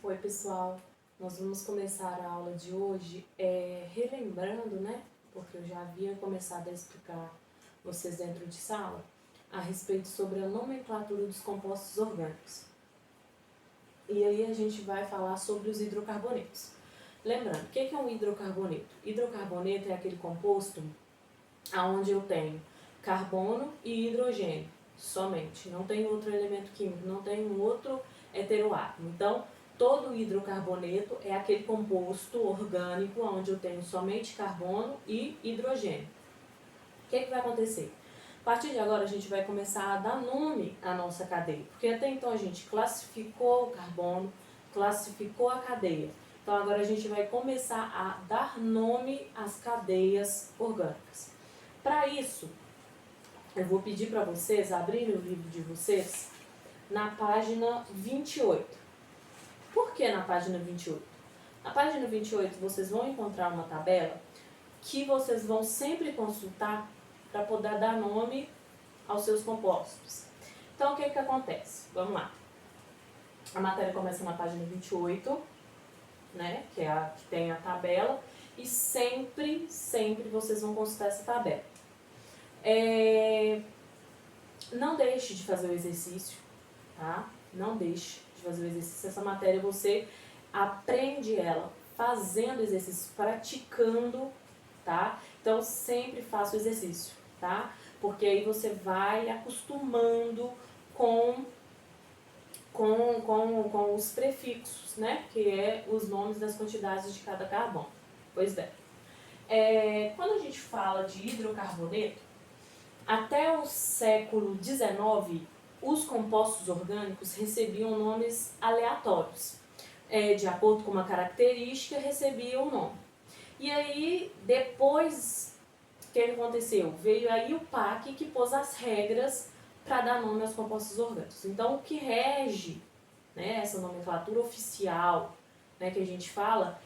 Oi pessoal, nós vamos começar a aula de hoje relembrando, né, porque eu já havia começado a explicar vocês dentro de sala, a respeito sobre a nomenclatura dos compostos orgânicos. E aí a gente vai falar sobre os hidrocarbonetos. Lembrando, o que é um hidrocarboneto? Hidrocarboneto é aquele composto onde eu tenho carbono e hidrogênio somente, não tem outro elemento químico, não tem um outro heteroátomo. Então, todo hidrocarboneto é aquele composto orgânico onde eu tenho somente carbono e hidrogênio. O que vai acontecer? A partir de agora a gente vai começar a dar nome à nossa cadeia, porque até então a gente classificou o carbono, classificou a cadeia. Então agora a gente vai começar a dar nome às cadeias orgânicas. Para isso, eu vou pedir para vocês abrirem o livro de vocês na página 28. Por que na página 28? Na página 28 vocês vão encontrar uma tabela que vocês vão sempre consultar para poder dar nome aos seus compostos. Então, o que acontece? Vamos lá. A matéria começa na página 28, né, que é a que tem a tabela, e sempre vocês vão consultar essa tabela. Não deixe de fazer o exercício, tá? Não deixe de fazer o exercício. Essa matéria você aprende ela fazendo exercício, praticando, tá? Então sempre faça o exercício, tá? Porque aí você vai acostumando com os prefixos, né? Que é os nomes das quantidades de cada carbono. Pois bem, quando a gente fala de hidrocarboneto, até o século XIX, os compostos orgânicos recebiam nomes aleatórios. De acordo com uma característica, recebiam um nome. E aí, depois, o que aconteceu? Veio aí o PAC que pôs as regras para dar nome aos compostos orgânicos. Então, o que rege, né, essa nomenclatura oficial, né, que a gente fala,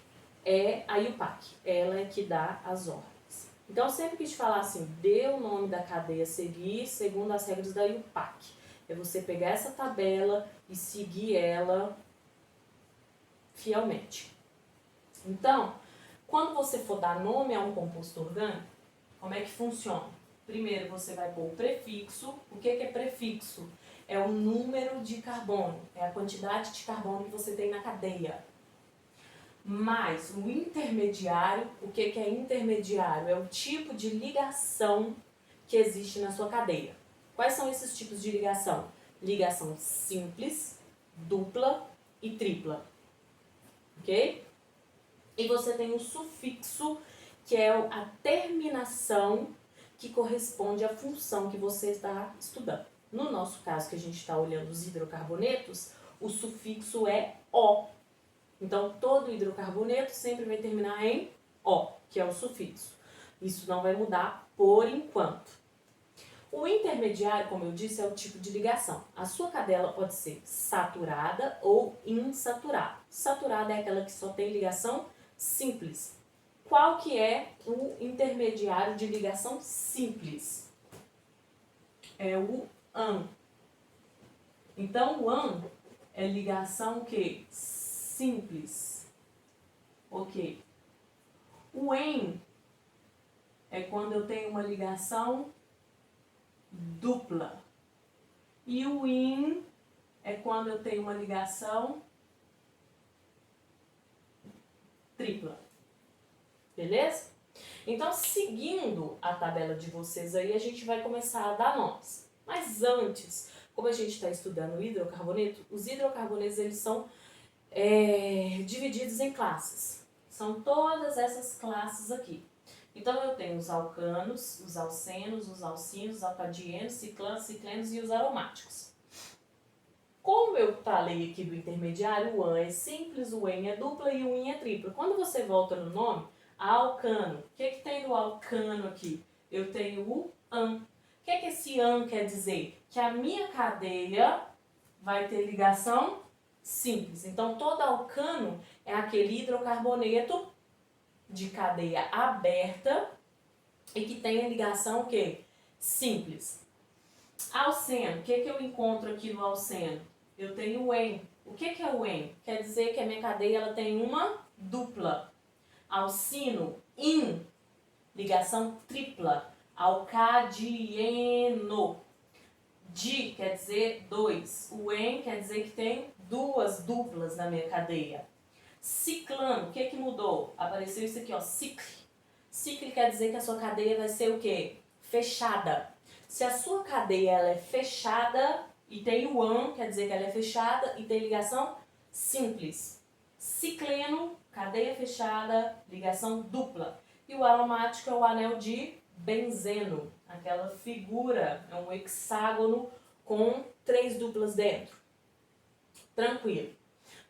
é a IUPAC. Ela é que dá as ordens. Então, sempre que a gente falar assim, dê o nome da cadeia a seguir, segundo as regras da IUPAC. É você pegar essa tabela e seguir ela fielmente. Então, quando você for dar nome a um composto orgânico, como é que funciona? Primeiro você vai pôr o prefixo. O que é prefixo? É o número de carbono, é a quantidade de carbono que você tem na cadeia. Mais o intermediário. O que é intermediário? É o tipo de ligação que existe na sua cadeia. Quais são esses tipos de ligação? Ligação simples, dupla e tripla. Ok? E você tem o sufixo, que é a terminação que corresponde à função que você está estudando. No nosso caso, que a gente está olhando os hidrocarbonetos, o sufixo é O. Então, todo hidrocarboneto sempre vai terminar em O, que é o sufixo. Isso não vai mudar por enquanto. O intermediário, como eu disse, é o tipo de ligação. A sua cadeia pode ser saturada ou insaturada. Saturada é aquela que só tem ligação simples. Qual que é o intermediário de ligação simples? É o AN. Então, o AN é ligação o quê? Simples. Ok. O EN é quando eu tenho uma ligação dupla. E o IN é quando eu tenho uma ligação tripla. Beleza? Então, seguindo a tabela de vocês aí, a gente vai começar a dar nomes. Mas antes, como a gente está estudando o hidrocarboneto, os hidrocarbonetos eles são divididos em classes. São todas essas classes aqui. Então, eu tenho os alcanos, os alcenos, os alcinos, os alcadienos, ciclanos, ciclenos e os aromáticos. Como eu falei aqui do intermediário, o AN é simples, o EN é dupla e o IN é tripla. Quando você volta no nome, alcano. O que tem do alcano aqui? Eu tenho o AN. O que esse AN quer dizer? Que a minha cadeia vai ter ligação simples. Então, todo alcano é aquele hidrocarboneto de cadeia aberta e que tem a ligação o quê? Simples. Alceno. O que eu encontro aqui no alceno? eu tenho o en. O que é o en? Quer dizer que a minha cadeia ela tem uma dupla. Alcino, in, ligação tripla. Alcadieno. Di quer dizer dois. O en quer dizer que tem duas duplas na minha cadeia. Ciclano, o que mudou? Apareceu isso aqui, ó, cicle. Cicle quer dizer que a sua cadeia vai ser o quê? Fechada. Se a sua cadeia ela é fechada e tem o an, quer dizer que ela é fechada e tem ligação simples. Cicleno, cadeia fechada, ligação dupla. E o aromático é o anel de benzeno. Aquela figura, é um hexágono com 3 duplas dentro. Tranquilo.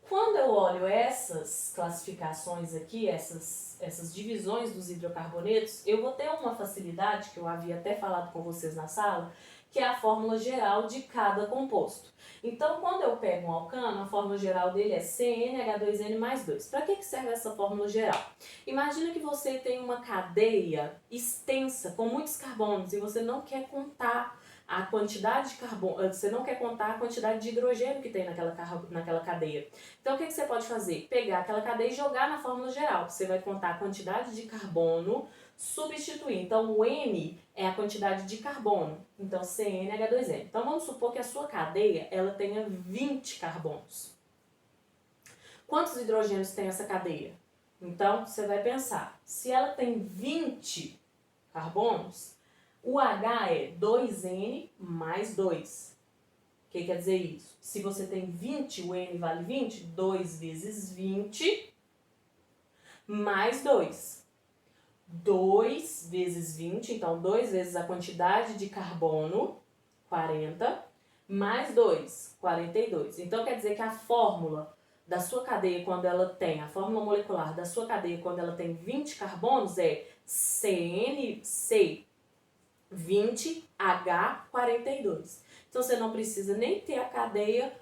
Quando eu olho essas classificações aqui, essas divisões dos hidrocarbonetos, eu vou ter uma facilidade, que eu havia até falado com vocês na sala, que é a fórmula geral de cada composto. Então, quando eu pego um alcano, a fórmula geral dele é CnH2n mais 2. Para que serve essa fórmula geral? Imagina que você tem uma cadeia extensa, com muitos carbonos, e você não quer contar a quantidade de carbono, você não quer contar a quantidade de hidrogênio que tem naquela cadeia. Então, o que você pode fazer? Pegar aquela cadeia e jogar na fórmula geral. Você vai contar a quantidade de carbono, substituir. Então, o N é a quantidade de carbono. Então, CnH2n. Então, vamos supor que a sua cadeia ela tenha 20 carbonos. Quantos hidrogênios tem essa cadeia? Então, você vai pensar, se ela tem 20 carbonos, o H é 2N mais 2. O que quer dizer isso? Se você tem 20, o N vale 20, 2 vezes 20 mais 2. 2 vezes 20, então 2 vezes a quantidade de carbono, 40, mais 2, 42. Então quer dizer que a fórmula da sua cadeia, quando ela tem, a fórmula molecular da sua cadeia, quando ela tem 20 carbonos, é CnC 20H42. Então você não precisa nem ter a cadeia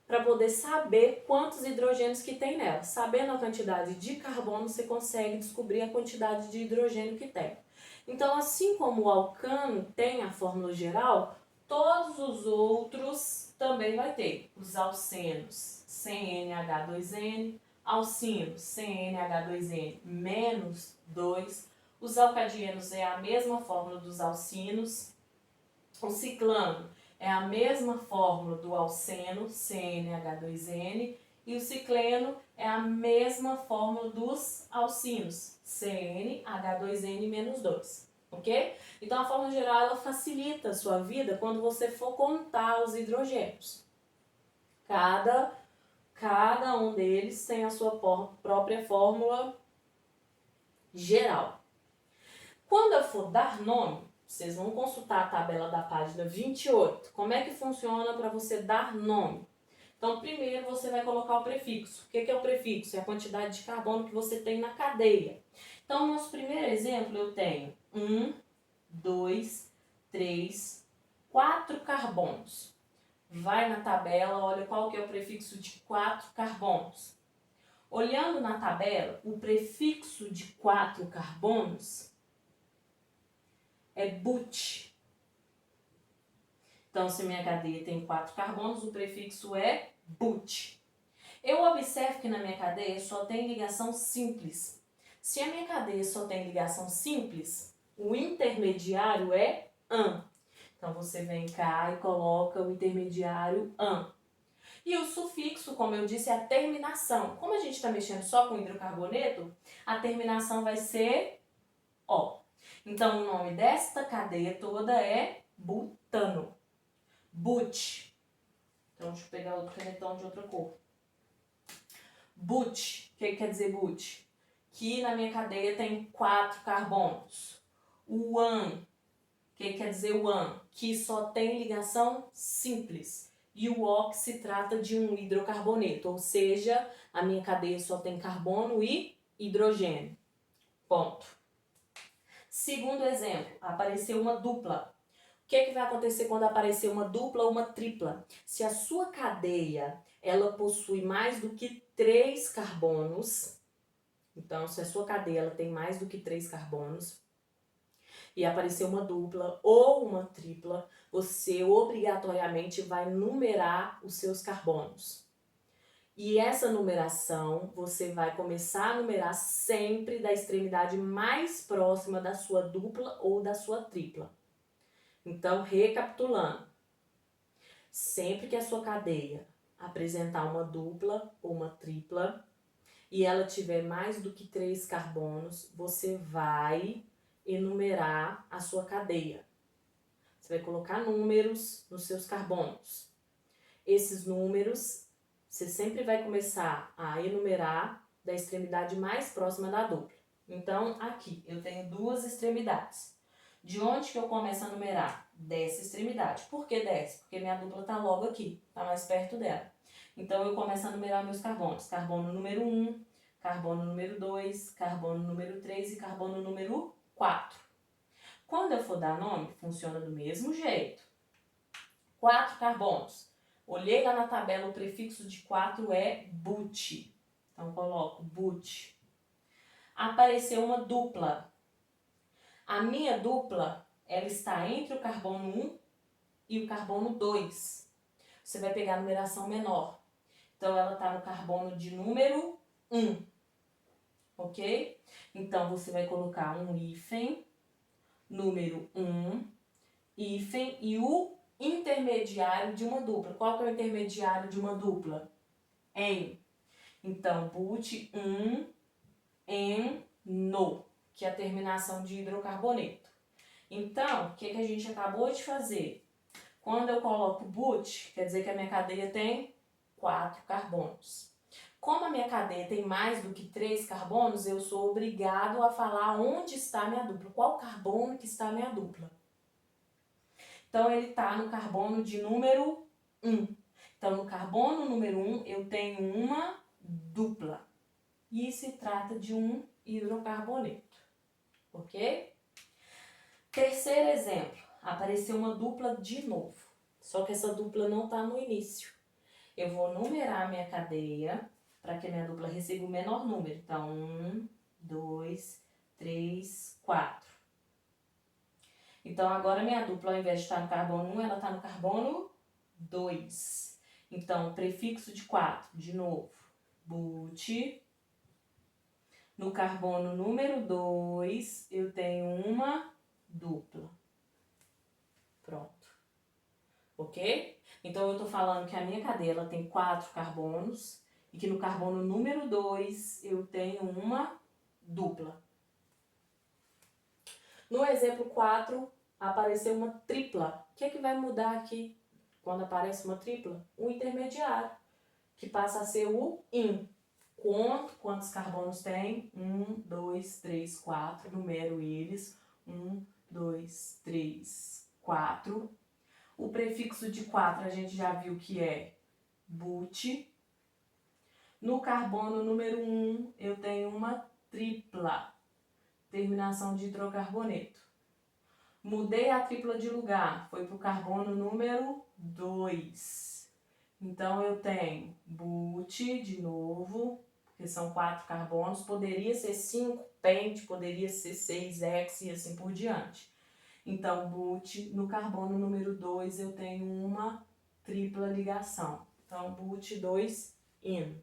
para poder saber quantos hidrogênios que tem nela. Sabendo a quantidade de carbono, você consegue descobrir a quantidade de hidrogênio que tem. Então, assim como o alcano tem a fórmula geral, todos os outros também vai ter. Os alcenos, CnH2n, alcinos, CnH2n menos 2. Os alcadienos é a mesma fórmula dos alcinos. O ciclano é a mesma fórmula do alceno, CnH2n. E o cicleno é a mesma fórmula dos alcinos, CnH2n menos 2. Ok? Então a fórmula geral ela facilita a sua vida quando você for contar os hidrogênios. Cada um deles tem a sua própria fórmula geral. Quando eu for dar nome, vocês vão consultar a tabela da página 28. Como é que funciona para você dar nome? Então, primeiro você vai colocar o prefixo. O que é o prefixo? É a quantidade de carbono que você tem na cadeia. Então, no nosso primeiro exemplo, eu tenho 1, 2, 3, 4 carbonos. Vai na tabela, olha qual que é o prefixo de 4 carbonos. Olhando na tabela, o prefixo de 4 carbonos é but. Então, se minha cadeia tem 4 carbonos, o prefixo é but. Eu observo que na minha cadeia só tem ligação simples. Se a minha cadeia só tem ligação simples, o intermediário é an. Então, você vem cá e coloca o intermediário an. E o sufixo, como eu disse, é a terminação. Como a gente está mexendo só com hidrocarboneto, a terminação vai ser O. Então, o nome desta cadeia toda é butano. But. Então, deixa eu pegar outro canetão de outra cor. But. O que quer dizer but? Que na minha cadeia tem 4 carbonos. O an. O que quer dizer o an? Que só tem ligação simples. E o O que se trata de um hidrocarboneto. Ou seja, a minha cadeia só tem carbono e hidrogênio. Ponto. Segundo exemplo, apareceu uma dupla. O que vai acontecer quando aparecer uma dupla ou uma tripla? Se a sua cadeia ela possui mais do que 3 carbonos, então se a sua cadeia ela tem mais do que 3 carbonos, e aparecer uma dupla ou uma tripla, você obrigatoriamente vai numerar os seus carbonos. E essa numeração, você vai começar a numerar sempre da extremidade mais próxima da sua dupla ou da sua tripla. Então, recapitulando, sempre que a sua cadeia apresentar uma dupla ou uma tripla e ela tiver mais do que 3 carbonos, você vai enumerar a sua cadeia. Você vai colocar números nos seus carbonos. Esses números, você sempre vai começar a enumerar da extremidade mais próxima da dupla. Então, aqui eu tenho 2 extremidades. De onde que eu começo a numerar? Dessa extremidade. Por que dessa? Porque minha dupla está logo aqui, está mais perto dela. Então, eu começo a numerar meus carbonos. Carbono número 1, carbono número 2, carbono número 3 e carbono número 4. Quando eu for dar nome, funciona do mesmo jeito. 4 carbonos. Olhei lá na tabela, o prefixo de 4 é but. Então, coloco but. Apareceu uma dupla. A minha dupla, ela está entre o carbono 1 e o carbono 2. Você vai pegar a numeração menor. Então, ela está no carbono de número 1. Ok? Então, você vai colocar um hífen, número 1, hífen e o intermediário de uma dupla. Qual que é o intermediário de uma dupla? Em. Então, but 1, en, no, que é a terminação de hidrocarboneto. Então, o que a gente acabou de fazer? Quando eu coloco but, quer dizer que a minha cadeia tem 4 carbonos. Como a minha cadeia tem mais do que 3 carbonos, eu sou obrigado a falar onde está a minha dupla. Qual carbono que está a minha dupla? Então, ele está no carbono de número 1. Então, no carbono número 1, eu tenho uma dupla. E se trata de um hidrocarboneto. Ok? Terceiro exemplo. Apareceu uma dupla de novo. Só que essa dupla não está no início. Eu vou numerar a minha cadeia para que a minha dupla receba o menor número. Então, 1, 2, 3, 4. Então, agora minha dupla, ao invés de estar no carbono 1, ela está no carbono 2. Então, prefixo de 4, de novo, but. No carbono número 2, eu tenho uma dupla. Pronto. Ok? Então, eu estou falando que a minha cadeia ela tem 4 carbonos e que no carbono número 2 eu tenho uma dupla. No exemplo 4, apareceu uma tripla. O que é que vai mudar aqui quando aparece uma tripla? O intermediário, que passa a ser o in. Quantos carbonos tem? 1, 2, 3, 4. Numero eles. 1, 2, 3, 4. O prefixo de 4 a gente já viu que é but. No carbono número 1 eu tenho uma tripla. Terminação de hidrocarboneto. Mudei a tripla de lugar, foi para o carbono número 2. Então, eu tenho but de novo, porque são 4 carbonos, poderia ser 5 pent, poderia ser 6 hex e assim por diante. Então, but no carbono número 2 eu tenho uma tripla ligação. Então, but 2 in.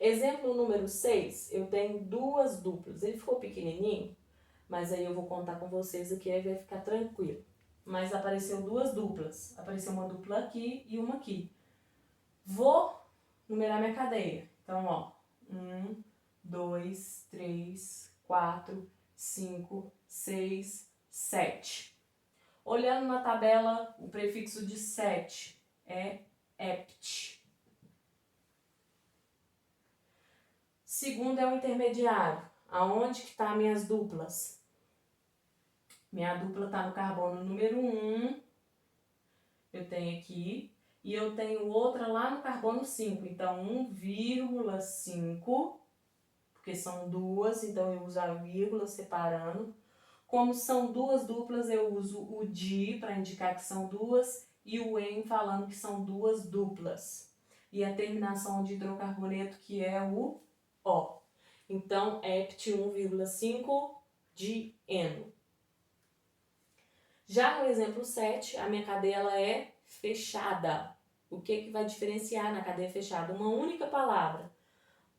Exemplo número 6, eu tenho 2 duplas. Ele ficou pequenininho, mas aí eu vou contar com vocês aqui, aí vai ficar tranquilo. Mas apareceu 2 duplas. Apareceu uma dupla aqui e uma aqui. Vou numerar minha cadeia. Então, ó, 1, 2, 3, 4, 5, 6, 7. Olhando na tabela, o prefixo de 7 é ept. Segundo é o intermediário. Aonde que tá minhas duplas? Minha dupla está no carbono número 1. Eu tenho aqui. E eu tenho outra lá no carbono 5. Então, 1,5. Porque são 2, então eu uso a vírgula separando. Como são 2 duplas, eu uso o di para indicar que são 2. E o en falando que são 2 duplas. E a terminação de hidrocarboneto que é o O. Então, ept 1,5 de eno. Já no exemplo 7, a minha cadeia ela é fechada. O que vai diferenciar na cadeia fechada? Uma única palavra.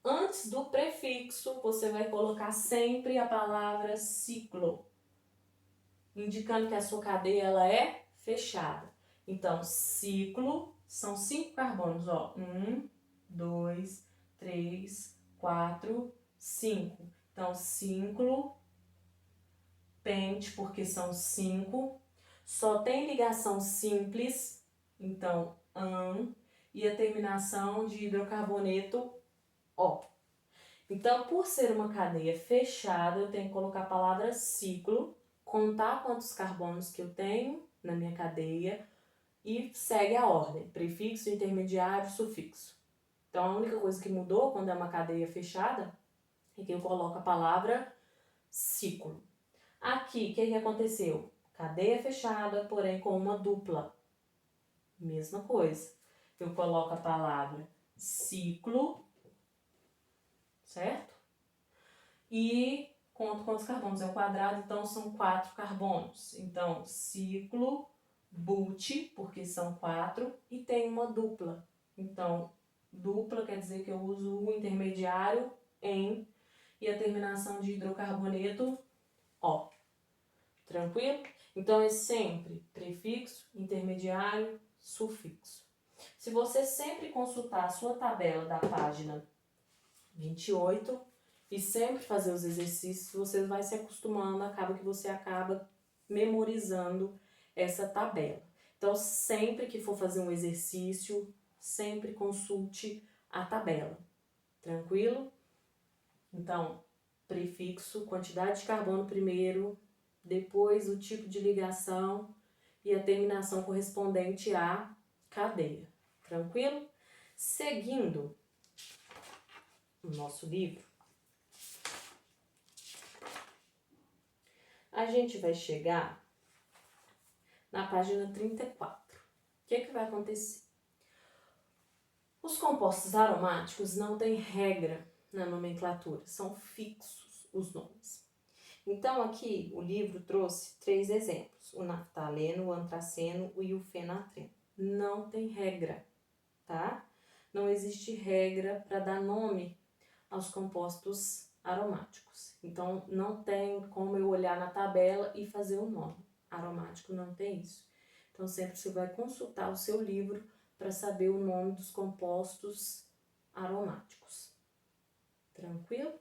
Antes do prefixo, você vai colocar sempre a palavra ciclo, indicando que a sua cadeia ela é fechada. Então, ciclo são 5 carbonos, ó. 1, 2, 3, 4, 5. Então, ciclo, pente, porque são 5. Só tem ligação simples, então, an, e a terminação de hidrocarboneto, ó. Então, por ser uma cadeia fechada, eu tenho que colocar a palavra ciclo, contar quantos carbonos que eu tenho na minha cadeia e segue a ordem, prefixo, intermediário, sufixo. Então, a única coisa que mudou quando é uma cadeia fechada é que eu coloco a palavra ciclo. Aqui, o que aconteceu? Cadeia fechada, porém com uma dupla. Mesma coisa. Eu coloco a palavra ciclo, certo? E conto quantos carbonos é o quadrado, então são 4 carbonos. Então, ciclo, but, porque são 4, e tem uma dupla. Então, dupla quer dizer que eu uso o intermediário em e a terminação de hidrocarboneto, ó. Tranquilo? Então, é sempre prefixo, intermediário, sufixo. Se você sempre consultar a sua tabela da página 28 e sempre fazer os exercícios, você vai se acostumando, acaba que você acaba memorizando essa tabela. Então, sempre que for fazer um exercício, sempre consulte a tabela. Tranquilo? Então, prefixo, quantidade de carbono primeiro, depois o tipo de ligação e a terminação correspondente à cadeia. Tranquilo? Seguindo o nosso livro, a gente vai chegar na página 34. O que vai acontecer? Os compostos aromáticos não têm regra na nomenclatura, são fixos os nomes. Então, aqui o livro trouxe 3 exemplos: o naftaleno, o antraceno e o fenatreno. Não tem regra, tá? Não existe regra para dar nome aos compostos aromáticos. Então, não tem como eu olhar na tabela e fazer o nome. Aromático não tem isso. Então, sempre você vai consultar o seu livro para saber o nome dos compostos aromáticos. Tranquilo?